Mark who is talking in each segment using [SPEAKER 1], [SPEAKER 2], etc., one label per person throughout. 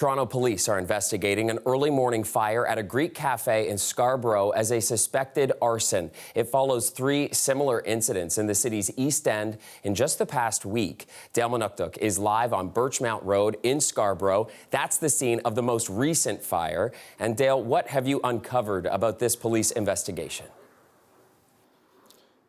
[SPEAKER 1] Toronto police are investigating an early morning fire at a Greek cafe in Scarborough as a suspected arson. It follows 3 similar incidents in the city's East End in just the past week. Dale Manucdoc is live on Birchmount Road in Scarborough. That's the scene of the most recent fire. And Dale, what have you uncovered about this police investigation?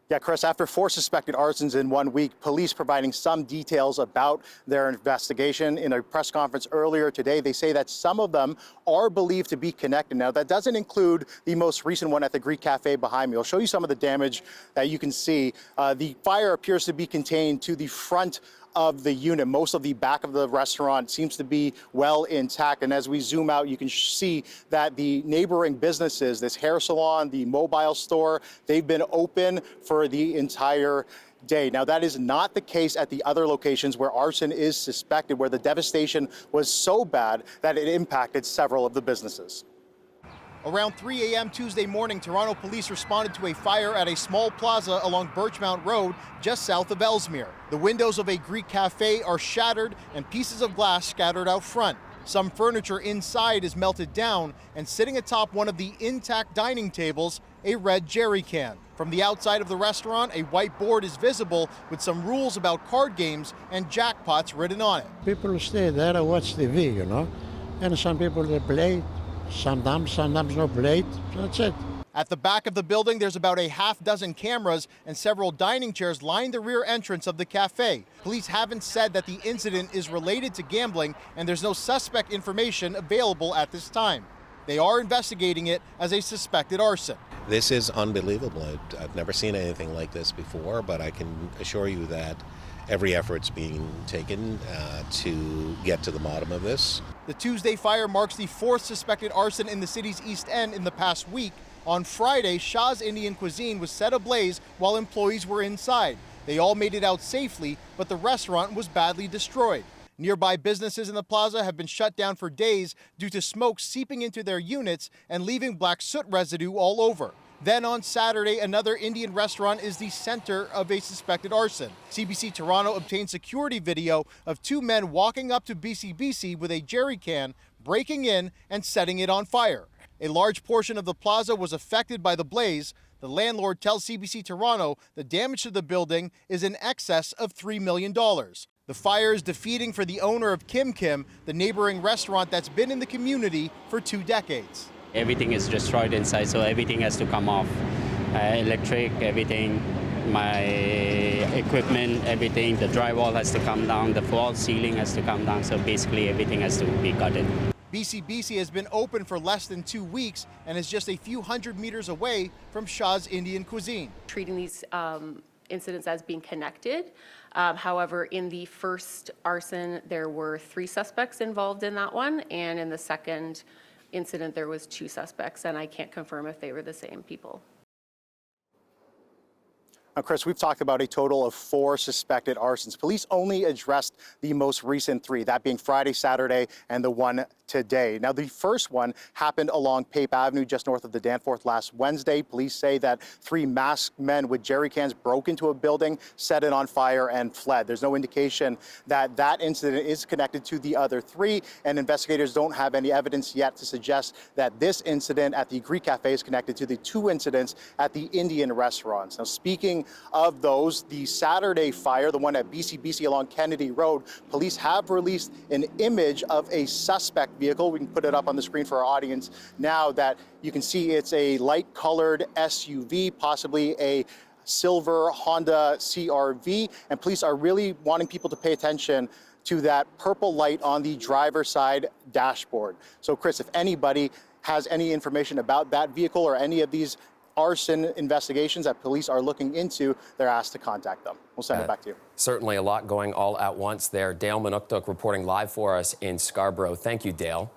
[SPEAKER 2] Yeah, Chris, after 4 suspected arsons in 1 week, police providing some details about their investigation. In a press conference earlier today, they say that some of them are believed to be connected. Now, that doesn't include the most recent one at the Greek Cafe behind me. I'll show you some of the damage that you can see. The fire appears to be contained to the front of the unit. Most of the back of the restaurant seems to be well intact. And as we zoom out, you can see that the neighboring businesses, this hair salon, the mobile store, they've been open for the entire day. Now, that is not the case at the other locations where arson is suspected, where the devastation was so bad that it impacted several of the businesses.
[SPEAKER 3] Around 3 a.m. Tuesday morning, Toronto police responded to a fire at a small plaza along Birchmount Road, just south of Ellesmere. The windows of a Greek cafe are shattered and pieces of glass scattered out front. Some furniture inside is melted down, and sitting atop one of the intact dining tables, a red jerry can. From the outside of the restaurant, a white board is visible with some rules about card games and jackpots written on it.
[SPEAKER 4] People stay there and watch TV, and some people they play. Sometimes no plate. That's it.
[SPEAKER 3] At the back of the building, there's about a half-dozen cameras and several dining chairs line the rear entrance of the cafe. Police haven't said that the incident is related to gambling, and there's no suspect information available at this time. They are investigating it as a suspected arson.
[SPEAKER 5] This is unbelievable. I've never seen anything like this before, but I can assure you that every effort's being taken to get to the bottom of this.
[SPEAKER 3] The Tuesday fire marks the 4th suspected arson in the city's East End in the past week. On Friday, Shaw's Indian Cuisine was set ablaze while employees were inside. They all made it out safely, but the restaurant was badly destroyed. Nearby businesses in the plaza have been shut down for days due to smoke seeping into their units and leaving black soot residue all over. Then on Saturday, another Indian restaurant is the center of a suspected arson. CBC Toronto obtained security video of 2 men walking up to BCBC with a jerry can, breaking in and setting it on fire. A large portion of the plaza was affected by the blaze. The landlord tells CBC Toronto the damage to the building is in excess of $3 million. The fire is defeating for the owner of Kim Kim, the neighboring restaurant that's been in the community for 2 decades.
[SPEAKER 6] Everything is destroyed inside, so everything has to come off. Electric, everything, my equipment, everything. The drywall has to come down, the floor ceiling has to come down, so basically everything has to be gutted.
[SPEAKER 3] BCBC has been open for less than 2 weeks and is just a few hundred meters away from Shaw's Indian Cuisine.
[SPEAKER 7] Treating these incidents as being connected. However, in the first arson, there were 3 suspects involved in that one, and in the second incident, there was 2 suspects, and I can't confirm if they were the same people.
[SPEAKER 2] Now, Chris, we've talked about a total of 4 suspected arsons. Police only addressed the most recent 3, that being Friday, Saturday, and the one today. Now, the first one happened along Pape Avenue, just north of the Danforth last Wednesday. Police say that 3 masked men with jerry cans broke into a building, set it on fire, and fled. There's no indication that that incident is connected to the other 3, and investigators don't have any evidence yet to suggest that this incident at the Greek Cafe is connected to the 2 incidents at the Indian restaurants. Now, speaking of those, the Saturday fire, the one at BCBC along Kennedy Road, police have released an image of a suspect vehicle. We can put it up on the screen for our audience now, that you can see it's a light-colored SUV, possibly a silver Honda CR-V, and police are really wanting people to pay attention to that purple light on the driver's side dashboard. So, Chris, if anybody has any information about that vehicle or any of these arson investigations that police are looking into, they're asked to contact them. We'll send it back to you.
[SPEAKER 1] Certainly a lot going all at once there. Dale Manucdoc reporting live for us in Scarborough. Thank you, Dale.